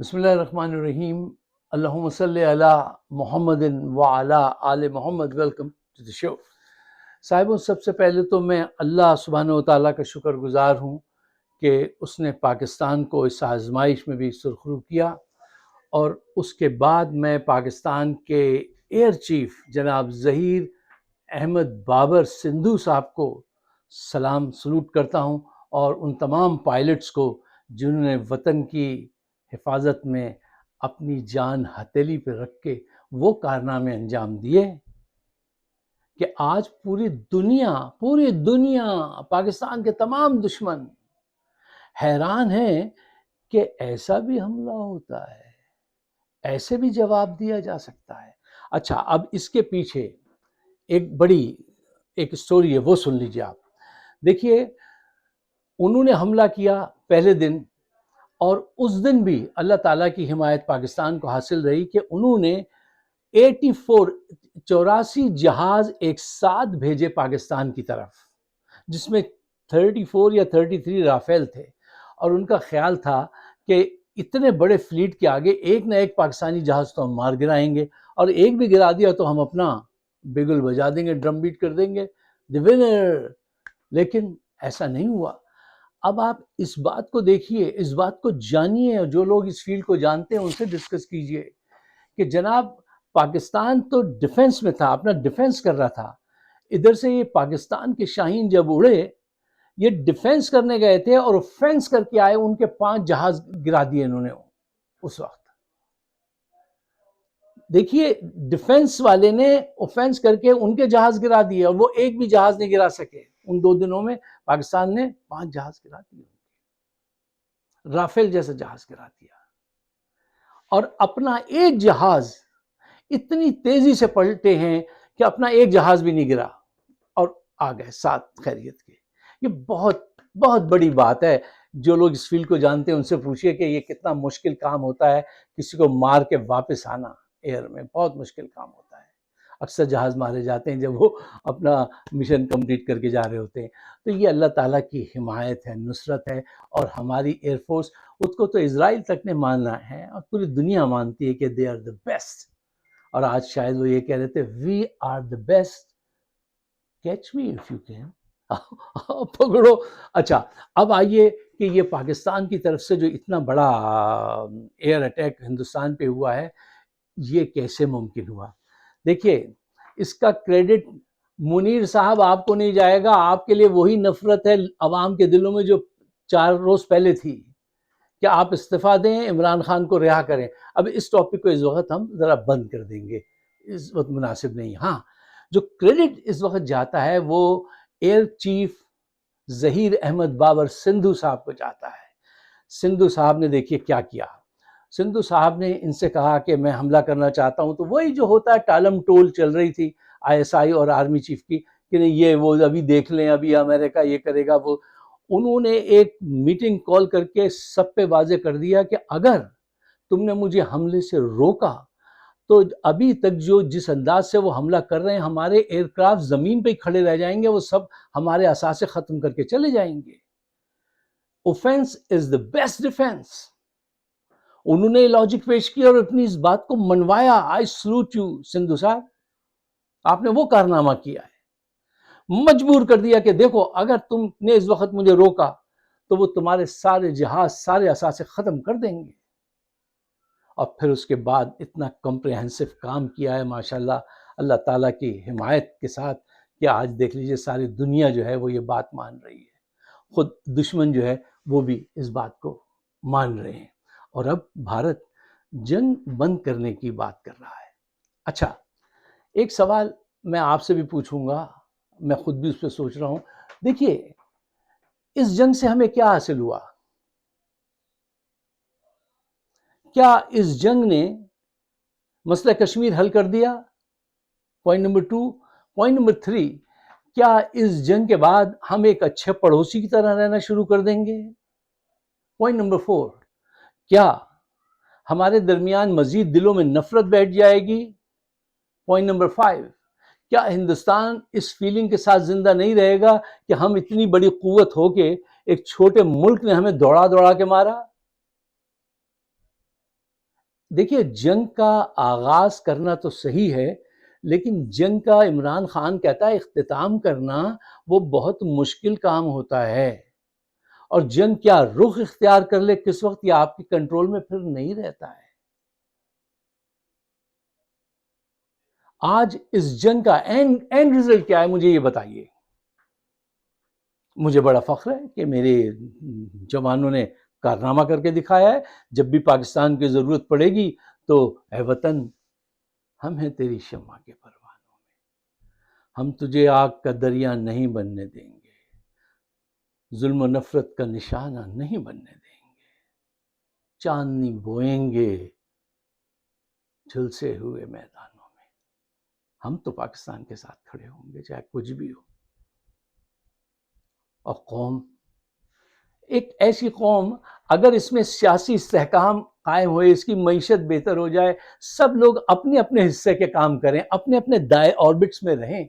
بسم اللہ الرحمن الرحیم. اللہم صلی علی محمد وعلی آل محمد. ویلکم ٹو دی شو. صاحبوں، سب سے پہلے تو میں اللہ سبحانہ و تعالیٰ کا شکر گزار ہوں کہ اس نے پاکستان کو اس آزمائش میں بھی سرخرو کیا، اور اس کے بعد میں پاکستان کے ایئر چیف جناب ظہیر احمد بابر سندھو صاحب کو سلام سلوٹ کرتا ہوں، اور ان تمام پائلٹس کو جنہوں نے وطن کی حفاظت میں اپنی جان ہتھیلی پہ رکھ کے وہ کارنامے انجام دیے کہ آج پوری دنیا پاکستان کے تمام دشمن حیران ہیں کہ ایسا بھی حملہ ہوتا ہے، ایسے بھی جواب دیا جا سکتا ہے. اچھا، اب اس کے پیچھے ایک بڑی سٹوری ہے، وہ سن لیجیے آپ. دیکھیے، انہوں نے حملہ کیا پہلے دن، اور اس دن بھی اللہ تعالیٰ کی حمایت پاکستان کو حاصل رہی کہ انہوں نے 84 جہاز ایک ساتھ بھیجے پاکستان کی طرف، جس میں 34 یا 33 رافیل تھے. اور ان کا خیال تھا کہ اتنے بڑے فلیٹ کے آگے ایک نہ ایک پاکستانی جہاز تو ہم مار گرائیں گے، اور ایک بھی گرا دیا تو ہم اپنا بگل بجا دیں گے، ڈرم بیٹ کر دیں گے، دی ونر. لیکن ایسا نہیں ہوا. اب آپ اس بات کو دیکھیے، اس بات کو جانیے، جو لوگ اس فیلڈ کو جانتے ہیں ان سے ڈسکس کیجئے کہ جناب پاکستان تو ڈیفنس میں تھا، اپنا ڈیفنس کر رہا تھا. ادھر سے یہ پاکستان کے شاہین جب اڑے، یہ ڈیفنس کرنے گئے تھے اور فینس کر کے آئے، ان کے 5 جہاز گرا دیے انہوں نے اس وقت. دیکھیے، ڈیفنس والے نے اوفینس کر کے ان کے جہاز گرا دیے، اور وہ ایک بھی جہاز نہیں گرا سکے. ان 2 دنوں میں پاکستان نے 5 جہاز گرا دیے، رافیل جیسا جہاز گرا دیا، اور اپنا ایک جہاز اتنی تیزی سے پلٹے ہیں کہ اپنا ایک جہاز بھی نہیں گرا، اور آ گئے ساتھ خیریت کے. یہ بہت بہت بڑی بات ہے. جو لوگ اس فیلڈ کو جانتے ہیں ان سے پوچھئے کہ یہ کتنا مشکل کام ہوتا ہے، کسی کو مار کے واپس آنا ایئر میں بہت مشکل کام ہوتا ہے. اکثر جہاز مارے جاتے ہیں جب وہ اپنا مشن کمپلیٹ کر کے جا رہے ہوتے ہیں. تو یہ اللہ تعالیٰ کی حمایت ہے، نصرت ہے. اور ہماری ایئر فورس، اس کو تو اسرائیل تک نے مانا ہے، اور پوری دنیا مانتی ہے کہ دے آر دا بیسٹ. اور آج شاید وہ یہ کہہ رہے تھے، we are the best, catch me if you can. پکڑو. اچھا، اب آئیے کہ یہ پاکستان کی طرف سے جو اتنا بڑا ایئر اٹیک ہندوستان پہ ہوا ہے، یہ کیسے ممکن ہوا؟ دیکھیے، اس کا کریڈٹ منیر صاحب آپ کو نہیں جائے گا. آپ کے لیے وہی نفرت ہے عوام کے دلوں میں جو 4 روز پہلے تھی کہ آپ استعفیٰ دیں، عمران خان کو رہا کریں. اب اس ٹاپک کو اس وقت ہم ذرا بند کر دیں گے، اس وقت مناسب نہیں. ہاں، جو کریڈٹ اس وقت جاتا ہے وہ ایئر چیف ظہیر احمد بابر سندھو صاحب کو جاتا ہے. سندھو صاحب نے دیکھیے کیا کیا. سندھو صاحب نے ان سے کہا کہ میں حملہ کرنا چاہتا ہوں. تو وہی جو ہوتا ہے ٹالم ٹول چل رہی تھی ISI اور آرمی چیف کی کہ نہیں، یہ وہ ابھی دیکھ لیں، ابھی امریکہ یہ کرے گا. وہ انہوں نے ایک میٹنگ کال کر کے سب پہ واضح کر دیا کہ اگر تم نے مجھے حملے سے روکا تو ابھی تک جس انداز سے وہ حملہ کر رہے ہیں، ہمارے ایئر کرافٹ زمین پہ ہی کھڑے رہ جائیں گے، وہ سب ہمارے اثاثے ختم کر کے چلے جائیں گے. Offence is the best defence. انہوں نے لاجک پیش کیا اور اپنی اس بات کو منوایا. آئی سلوٹ یو سندھو صاحب، آپ نے وہ کارنامہ کیا ہے، مجبور کر دیا کہ دیکھو اگر تم نے اس وقت مجھے روکا تو وہ تمہارے سارے جہاز، سارے اثاثے ختم کر دیں گے. اور پھر اس کے بعد اتنا کمپریہنسو کام کیا ہے ماشاءاللہ اللہ تعالیٰ کی حمایت کے ساتھ کہ آج دیکھ لیجئے ساری دنیا جو ہے وہ یہ بات مان رہی ہے. خود دشمن جو ہے وہ بھی اس بات کو مان رہے ہیں. اور اب بھارت جنگ بند کرنے کی بات کر رہا ہے. اچھا، ایک سوال میں آپ سے بھی پوچھوں گا، میں خود بھی اس پہ سوچ رہا ہوں. دیکھیے، اس جنگ سے ہمیں کیا حاصل ہوا؟ کیا اس جنگ نے مسئلہ کشمیر حل کر دیا؟ Point number 2. پوائنٹ نمبر 3، کیا اس جنگ کے بعد ہم ایک اچھے پڑوسی کی طرح رہنا شروع کر دیں گے؟ پوائنٹ نمبر 4، کیا ہمارے درمیان مزید دلوں میں نفرت بیٹھ جائے گی؟ پوائنٹ نمبر 5، کیا ہندوستان اس فیلنگ کے ساتھ زندہ نہیں رہے گا کہ ہم اتنی بڑی قوت ہو کے ایک چھوٹے ملک نے ہمیں دوڑا دوڑا کے مارا؟ دیکھیے جنگ کا آغاز کرنا تو صحیح ہے، لیکن جنگ کا عمران خان کہتا ہے اختتام کرنا وہ بہت مشکل کام ہوتا ہے، اور جنگ کیا رخ اختیار کر لے کس وقت یہ آپ کی کنٹرول میں پھر نہیں رہتا ہے۔ آج اس جنگ کا اینڈ ریزلٹ کیا ہے مجھے یہ بتائیے۔ مجھے بڑا فخر ہے کہ میرے جوانوں نے کارنامہ کر کے دکھایا ہے، جب بھی پاکستان کی ضرورت پڑے گی تو اے وطن ہم ہیں تیری شمع کے پروانوں میں، ہم تجھے آگ کا دریا نہیں بننے دیں گے، ظلم و نفرت کا نشانہ نہیں بننے دیں گے، چاندنی بوئیں گے جھلسے ہوئے میدانوں میں، ہم تو پاکستان کے ساتھ کھڑے ہوں گے چاہے کچھ بھی ہو۔ اور قوم، ایک ایسی قوم اگر اس میں سیاسی استحکام قائم ہوئے، اس کی معیشت بہتر ہو جائے، سب لوگ اپنے اپنے حصے کے کام کریں، اپنے اپنے آربٹس میں رہیں،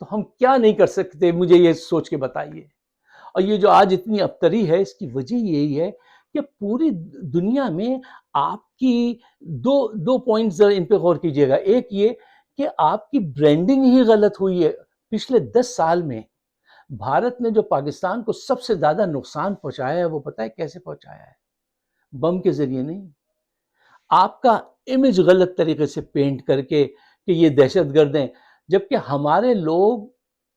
تو ہم کیا نہیں کر سکتے؟ مجھے یہ سوچ کے بتائیے۔ اور یہ جو آج اتنی ابتری ہے، اس کی وجہ یہی ہے کہ پوری دنیا میں آپ کی دو پوائنٹس ان پہ غور کیجیے گا۔ ایک یہ کہ آپ کی برانڈنگ ہی غلط ہوئی ہے۔ پچھلے 10 سال میں بھارت نے جو پاکستان کو سب سے زیادہ نقصان پہنچایا ہے، وہ پتہ ہے کیسے پہنچایا ہے؟ بم کے ذریعے نہیں، آپ کا امیج غلط طریقے سے پینٹ کر کے کہ یہ دہشت گرد ہیں، جبکہ ہمارے لوگ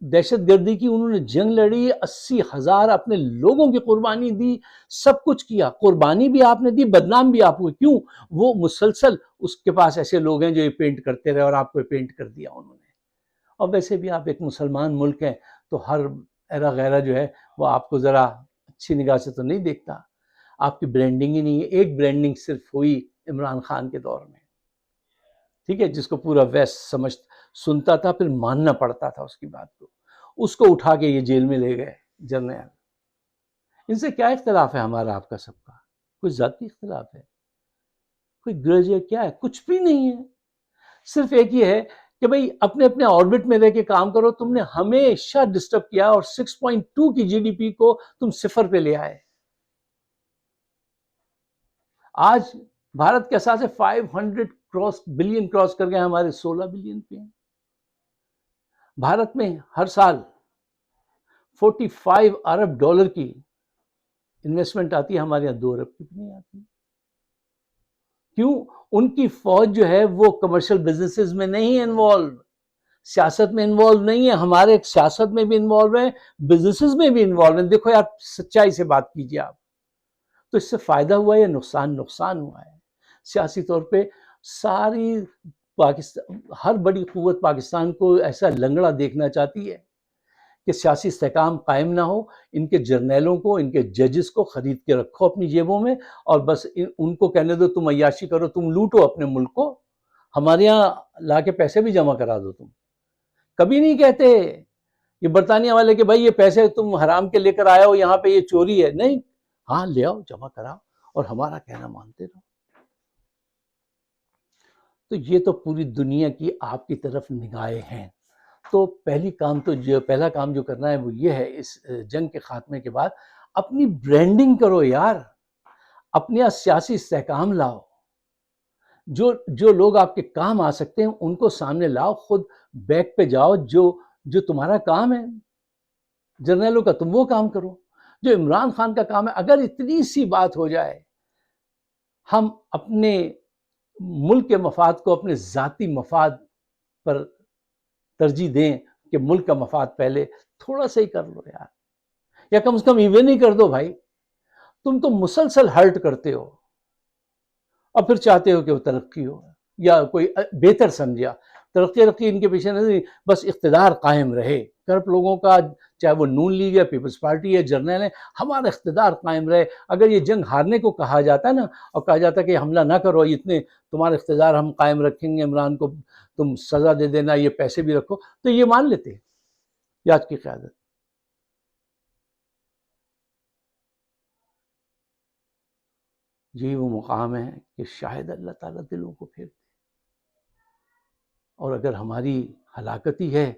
دہشت گردی کی انہوں نے جنگ لڑی، 80,000 اپنے لوگوں کی قربانی دی، سب کچھ کیا، قربانی بھی آپ نے دی، بدنام بھی آپ ہوئے۔ کیوں؟ وہ مسلسل اس کے پاس ایسے لوگ ہیں جو یہ پینٹ کرتے رہے اور آپ کو پینٹ کر دیا انہوں نے۔ اور ویسے بھی آپ ایک مسلمان ملک ہیں تو ہر ایرا غیرہ جو ہے وہ آپ کو ذرا اچھی نگاہ سے تو نہیں دیکھتا۔ آپ کی برانڈنگ ہی نہیں ہے۔ ایک برانڈنگ صرف ہوئی عمران خان کے دور میں، ٹھیک ہے، جس کو پورا ویسٹ سنتا تھا، پھر ماننا پڑتا تھا اس کی بات کو، اس کو اٹھا کے یہ جیل میں لے گئے جرنیل۔ ان سے کیا اختلاف ہے ہمارا آپ کا سب کا؟ کوئی ذاتی اختلاف ہے؟ کوئی گرج ہے؟ کیا ہے؟ کچھ بھی نہیں ہے۔ صرف ایک یہ ہے کہ بھئی اپنے اپنے آربٹ میں رہ کے کام کرو۔ تم نے ہمیشہ ڈسٹرب کیا اور 6.2 کی جی ڈی پی کو تم صفر پہ لے آئے۔ آج بھارت کے اثاثے 500 بلین کراس کر گئے، ہمارے 16 بلین پہ ہیں۔ بھارت میں ہر سال 45 ارب ڈالر کی انویسٹمنٹ آتی ہے، ہمارے یہاں 2 ارب کی بھی نہیں آتی۔ کیوں؟ ان کی فوج جو ہے وہ کمرشل بزنسز میں نہیں انوالو، سیاست میں انوالو نہیں ہے۔ ہمارے سیاست میں بھی انوالو ہیں، بزنسز میں بھی انوالو ہیں۔ دیکھو یار، سچائی سے بات کیجیے آپ، تو اس سے فائدہ ہوا ہے یا نقصان ہوا ہے؟ سیاسی طور پہ ساری پاکستان، ہر بڑی قوت پاکستان کو ایسا لنگڑا دیکھنا چاہتی ہے کہ سیاسی استحکام قائم نہ ہو، ان کے جرنیلوں کو، ان کے ججز کو خرید کے رکھو اپنی جیبوں میں، اور بس ان کو کہنے دو تم عیاشی کرو، تم لوٹو اپنے ملک کو، ہمارے یہاں لا کے پیسے بھی جمع کرا دو۔ تم کبھی نہیں کہتے یہ برطانیہ والے کہ بھائی یہ پیسے تم حرام کے لے کر آئے ہو، یہاں پہ یہ چوری ہے، نہیں، ہاں لے آؤ، جمع کراؤ، اور ہمارا کہنا مانتے رہو۔ تو یہ تو پوری دنیا کی آپ کی طرف نگاہیں ہیں۔ تو پہلا کام جو کرنا ہے وہ یہ ہے، اس جنگ کے خاتمے کے بعد اپنی برانڈنگ کرو یار، اپنے سیاسی استحکام لاؤ، جو لوگ آپ کے کام آ سکتے ہیں ان کو سامنے لاؤ، خود بیک پہ جاؤ، جو تمہارا کام ہے جرنیلوں کا، تم وہ کام کرو جو عمران خان کا کام ہے۔ اگر اتنی سی بات ہو جائے، ہم اپنے ملک کے مفاد کو اپنے ذاتی مفاد پر ترجیح دیں کہ ملک کا مفاد پہلے، تھوڑا سا ہی کر لو یار، یا کم از کم ایون ہی کر دو بھائی۔ تم تو مسلسل ہرٹ کرتے ہو اور پھر چاہتے ہو کہ وہ ترقی ہو یا کوئی بہتر سمجھا۔ ترقی ان کے پیچھے نہیں، بس اقتدار قائم رہے۔ کرپ لوگوں کا، چاہے وہ نون لیگ ہے، پیپلز پارٹی ہے، جرنیل ہے، ہمارا اقتدار قائم رہے۔ اگر یہ جنگ ہارنے کو کہا جاتا ہے نا، اور کہا جاتا ہے کہ حملہ نہ کرو، اتنے تمہارا اقتدار ہم قائم رکھیں گے، عمران کو تم سزا دے دینا، یہ پیسے بھی رکھو، تو یہ مان لیتے یہ آج کی قیادت۔ یہی وہ مقام ہے کہ شاید اللہ تعالیٰ دلوں کو پھیر دے، اور اگر ہماری ہلاکت ہی ہے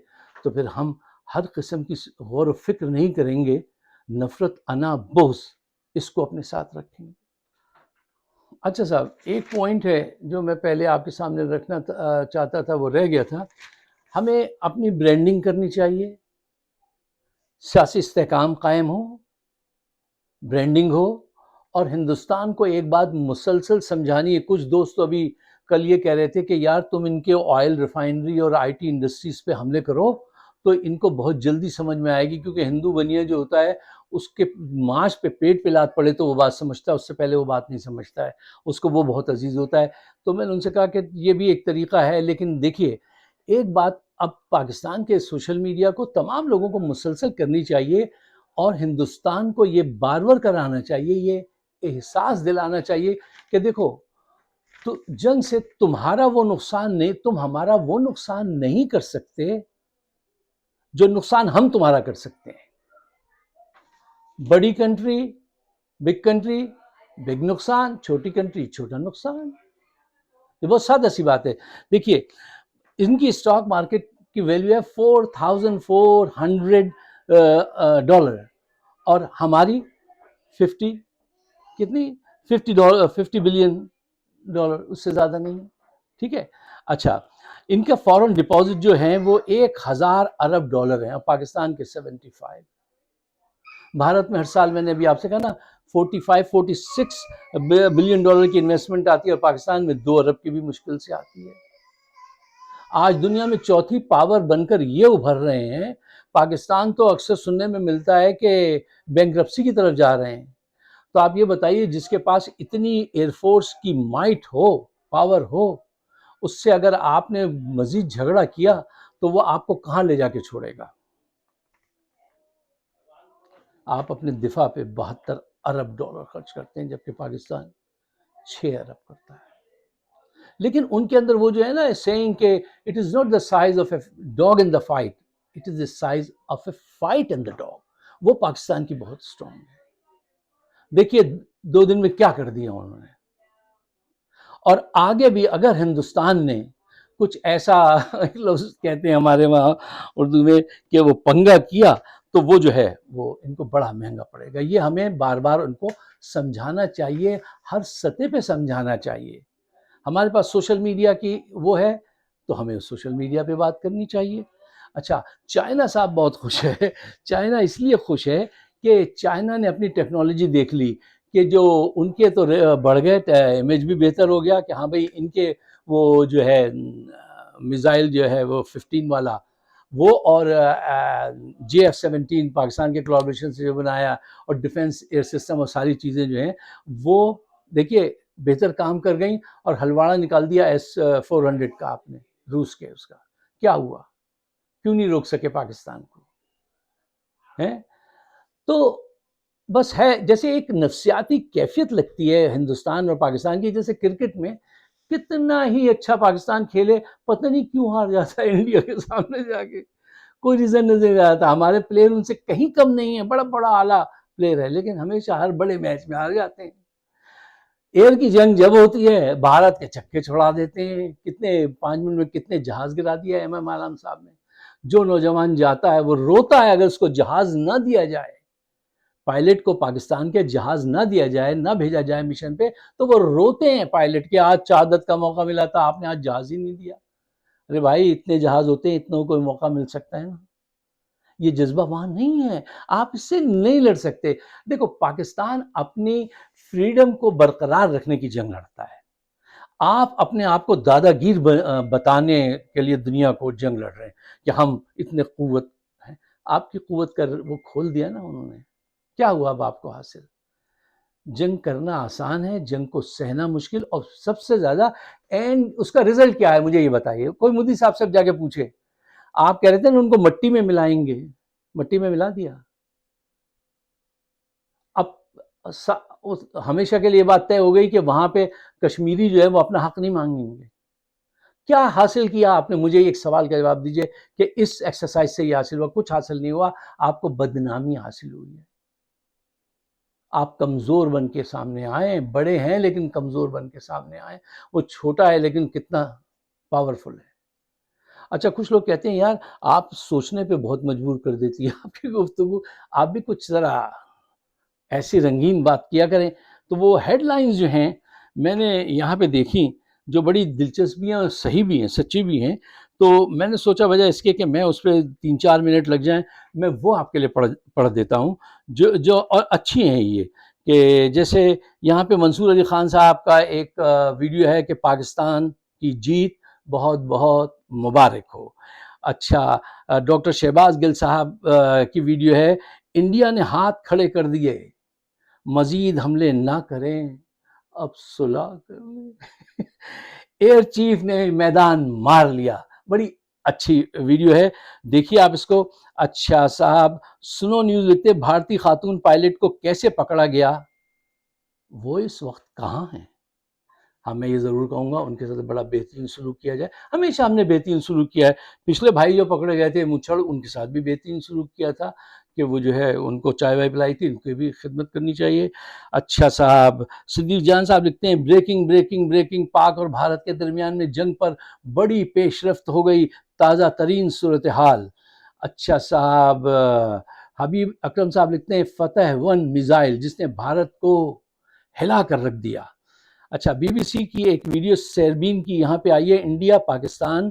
تو پھر ہم ہر قسم کی غور و فکر نہیں کریں گے، نفرت، انا، بغض، اس کو اپنے ساتھ رکھیں گے۔ اچھا صاحب، ایک پوائنٹ ہے جو میں پہلے آپ کے سامنے رکھنا چاہتا تھا، وہ رہ گیا تھا. ہمیں اپنی برانڈنگ کرنی چاہیے، سیاسی استحکام قائم ہو، برانڈنگ ہو، اور ہندوستان کو ایک بات مسلسل سمجھانی ہے. کچھ دوست تو ابھی کل یہ کہہ رہے تھے کہ یار تم ان کے آئل ریفائنری اور آئی ٹی انڈسٹریز پہ حملے کرو تو ان کو بہت جلدی سمجھ میں آئے گی، کیونکہ ہندو بنیے جو ہوتا ہے اس کے ماش پہ پیٹ پہ لات پڑے تو وہ بات سمجھتا ہے، اس سے پہلے وہ بات نہیں سمجھتا ہے، اس کو وہ بہت عزیز ہوتا ہے. تو میں نے ان سے کہا کہ یہ بھی ایک طریقہ ہے، لیکن دیکھیے ایک بات اب پاکستان کے سوشل میڈیا کو تمام لوگوں کو مسلسل کرنی چاہیے، اور ہندوستان کو یہ بار بار کرانا چاہیے، یہ احساس دلانا چاہیے کہ دیکھو تو جنگ سے تمہارا وہ نقصان نہیں، تم ہمارا وہ نقصان نہیں کر سکتے جو نقصان ہم تمہارا کر سکتے ہیں. بڑی کنٹری، بگ کنٹری، بگ نقصان، چھوٹی کنٹری، چھوٹا نقصان. یہ بہت سادہ سی بات ہے. دیکھیے ان کی اسٹاک مارکیٹ کی ویلیو ہے $4,400 اور ہماری 50 کتنی 50 بلین ڈالر، اس سے زیادہ نہیں ہے. ٹھیک ہے. اچھا ان کا فورن ڈپازٹ جو ہیں وہ $1,000 ہیں، اور پاکستان کے 75. بھارت میں ہر سال میں نے ابھی آپ سے کہا نا 46 بلین ڈالر کی انویسٹمنٹ آتی ہے، اور پاکستان میں 2 ارب کی بھی مشکل سے آتی ہے. آج دنیا میں چوتھی پاور بن کر یہ ابھر رہے ہیں. پاکستان تو اکثر سننے میں ملتا ہے کہ بینکرپسی کی طرف جا رہے ہیں. تو آپ یہ بتائیے جس کے پاس اتنی ایئر فورس کی مائٹ ہو، پاور ہو، اس سے اگر آپ نے مزید جھگڑا کیا تو وہ آپ کو کہاں لے جا کے چھوڑے گا؟ آپ اپنے دفاع پہ $72 ارب خرچ کرتے ہیں، جبکہ پاکستان 6 ارب کرتا ہے. لیکن ان کے اندر وہ جو ہے نا سیئنگ کہ it is not the size of a dog in the fight, it is the size of a fight in the dog. وہ پاکستان کی بہت اسٹرانگ ہے. دیکھیے 2 دن میں کیا کر دیا انہوں نے. اور آگے بھی اگر ہندوستان نے کچھ ایسا لوگ کہتے ہیں ہمارے وہاں اردو میں کہ وہ پنگا کیا تو وہ جو ہے وہ ان کو بڑا مہنگا پڑے گا. یہ ہمیں بار بار ان کو سمجھانا چاہیے، ہر سطح پہ سمجھانا چاہیے. ہمارے پاس سوشل میڈیا کی وہ ہے تو ہمیں سوشل میڈیا پہ بات کرنی چاہیے. اچھا چائنا صاحب بہت خوش ہے. چائنا اس لیے خوش ہے کہ چائنا نے اپنی ٹیکنالوجی دیکھ لی کہ جو ان کے تو بڑھ گئے، امیج بھی بہتر ہو گیا کہ ہاں بھئی ان کے وہ جو ہے میزائل جو ہے وہ 15 والا وہ، اور JF-17 پاکستان کے کولابریشن سے جو بنایا، اور ڈیفنس ایئر سسٹم اور ساری چیزیں جو ہیں وہ دیکھیے بہتر کام کر گئیں. اور ہلواڑا نکال دیا S-400 کا آپ نے روس کے، اس کا کیا ہوا؟ کیوں نہیں روک سکے پاکستان کو؟ تو بس ہے جیسے ایک نفسیاتی کیفیت لگتی ہے ہندوستان اور پاکستان کی. جیسے کرکٹ میں کتنا ہی اچھا پاکستان کھیلے پتہ نہیں کیوں ہار جاتا ہے انڈیا کے سامنے جا کے، کوئی ریزن نظر نہیں آتا. ہمارے پلیئر ان سے کہیں کم نہیں ہیں، بڑا بڑا اعلیٰ پلیئر ہے، لیکن ہمیشہ ہر بڑے میچ میں ہار جاتے ہیں. ایئر کی جنگ جب ہوتی ہے بھارت کے چھکے چھڑا دیتے ہیں. کتنے 5 منٹ میں کتنے جہاز گرا دیا ہے ایم عالم صاحب نے. جو نوجوان جاتا ہے وہ روتا ہے اگر اس کو جہاز نہ دیا جائے، پائلٹ کو پاکستان کے جہاز نہ دیا جائے، نہ بھیجا جائے مشن پہ، تو وہ روتے ہیں پائلٹ کہ آج شہادت کا موقع ملا تھا، آپ نے آج جہاز ہی نہیں دیا. ارے بھائی اتنے جہاز ہوتے ہیں، اتنوں کو موقع مل سکتا ہے نا. یہ جذبہ وہاں نہیں ہے، آپ اس سے نہیں لڑ سکتے. دیکھو پاکستان اپنی فریڈم کو برقرار رکھنے کی جنگ لڑتا ہے. آپ اپنے آپ کو دادا گیر بتانے کے لیے دنیا کو جنگ لڑ رہے ہیں کہ ہم اتنے قوت ہیں. آپ کی قوت کا وہ کھول دیا نا انہوں نے. کیا ہوا اب آپ کو حاصل؟ جنگ کرنا آسان ہے، جنگ کو سہنا مشکل، اور سب سے زیادہ اینڈ اس کا رزلٹ کیا ہے مجھے یہ بتائیے. کوئی مودی صاحب سے جا کے پوچھے، آپ کہہ رہے تھے نا ان کو مٹی میں ملائیں گے، مٹی میں ملا دیا. اب ہمیشہ کے لیے بات طے ہو گئی کہ وہاں پہ کشمیری جو ہے وہ اپنا حق نہیں مانگیں گے. کیا حاصل کیا آپ نے؟ مجھے ایک سوال کا جواب دیجئے کہ اس ایکسرسائز سے یہ حاصل ہوا. کچھ حاصل نہیں ہوا، آپ کو بدنامی حاصل ہوئی ہے. آپ کمزور بن کے سامنے آئے، بڑے ہیں لیکن کمزور بن کے سامنے آئے. وہ چھوٹا ہے لیکن کتنا پاورفل ہے. اچھا کچھ لوگ کہتے ہیں یار آپ سوچنے پہ بہت مجبور کر دیتی ہے آپ کی گفتگو، آپ بھی کچھ ذرا ایسی رنگین بات کیا کریں. تو وہ ہیڈ لائنز جو ہیں میں نے یہاں پہ دیکھی جو بڑی دلچسپ بھی ہیں اور صحیح بھی ہیں، سچی بھی ہیں، تو میں نے سوچا وجہ اس کے کہ میں اس پہ 3-4 منٹ لگ جائیں، میں وہ آپ کے لیے پڑھ دیتا ہوں جو اور اچھی ہیں یہ، کہ جیسے یہاں پہ منصور علی خان صاحب کا ایک ویڈیو ہے کہ پاکستان کی جیت بہت بہت مبارک ہو. اچھا، ڈاکٹر شہباز گل صاحب کی ویڈیو ہے، انڈیا نے ہاتھ کھڑے کر دیے، مزید حملے نہ کریں، اب صلح کر لیں. ایئر چیف نے میدان مار لیا. بڑی اچھی ویڈیو ہے، دیکھیے آپ اس کو. اچھا صاحب، سنو نیوز لکھتے بھارتی خاتون پائلٹ کو کیسے پکڑا گیا، وہ اس وقت کہاں ہیں. ہاں میں یہ ضرور کہوں گا ان کے ساتھ بڑا بہترین سلوک کیا جائے. ہمیشہ ہم نے بہترین سلوک کیا ہے. پچھلے بھائی جو پکڑے گئے تھے مچھڑ، ان کے ساتھ بھی بہترین سلوک کیا تھا کہ وہ جو ہے ان کو چائے وائے پلائی تھی، ان کی بھی خدمت کرنی چاہیے. اچھا صاحب، صدیق جان صاحب لکھتے ہیں بریکنگ بریکنگ بریکنگ، پاک اور بھارت کے درمیان میں جنگ پر بڑی پیش رفت ہو گئی، تازہ ترین صورتحال. اچھا صاحب، حبیب اکرم صاحب لکھتے ہیں فتح 1 میزائل جس نے بھارت کو ہلا کر رکھ دیا. اچھا، بی بی سی کی ایک ویڈیو سیربین کی یہاں پہ آئی ہے، انڈیا پاکستان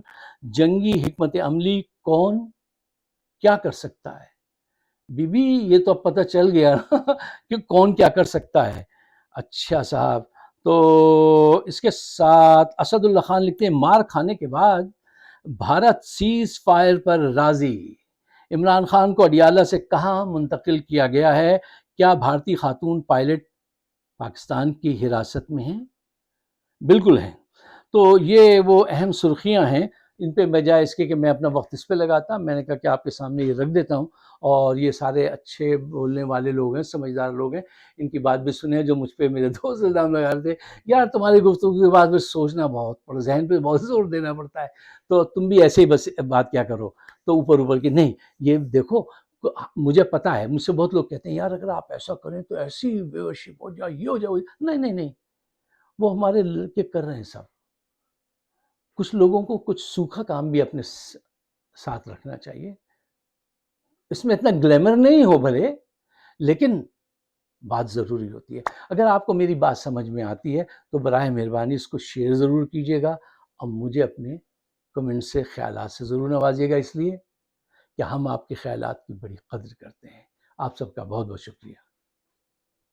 جنگی حکمت عملی کون کیا کر سکتا ہے. بی بی یہ تو اب پتہ چل گیا کہ کون کیا کر سکتا ہے. اچھا صاحب، تو اس کے ساتھ اسد اللہ خان لکھتے ہیں مار کھانے کے بعد بھارت سیز فائر پر راضی، عمران خان کو اڈیالہ سے کہاں منتقل کیا گیا ہے، کیا بھارتی خاتون پائلٹ پاکستان کی حراست میں ہیں؟ بالکل ہیں. تو یہ وہ اہم سرخیاں ہیں، ان پہ بجائے اس کے کہ میں اپنا وقت اس پہ لگاتا، میں نے کہا کہ آپ کے سامنے یہ رکھ دیتا ہوں. اور یہ سارے اچھے بولنے والے لوگ ہیں، سمجھدار لوگ ہیں، ان کی بات بھی سنیں. جو مجھ پہ میرے دوست الزام لگا رہے تھے یار تمہاری گفتگو کے بعد پھر سوچنا بہت پڑتا، ذہن پہ بہت زور دینا پڑتا ہے، تو تم بھی ایسے ہی بس بات کیا کرو. تو اوپر اوپر کی نہیں، یہ دیکھو مجھے پتا ہے مجھ سے بہت لوگ کہتے ہیں یار اگر آپ ایسا کریں تو ایسی ویورشپ ہو جائے، یہ ہو جائے. نہیں نہیں نہیں، وہ ہمارے لڑکے کر رہے ہیں سب. کچھ لوگوں کو کچھ سوکھا کام بھی اپنے ساتھ رکھنا چاہیے، اس میں اتنا گلیمر نہیں ہو بھلے، لیکن بات ضروری ہوتی ہے. اگر آپ کو میری بات سمجھ میں آتی ہے تو براہ مہربانی اس کو شیئر ضرور کیجیے گا، اور مجھے اپنے کمنٹ سے خیالات سے ضرور نوازیے گا، اس لیے کہ ہم آپ کے خیالات کی بڑی قدر کرتے ہیں. آپ سب کا بہت بہت شکریہ.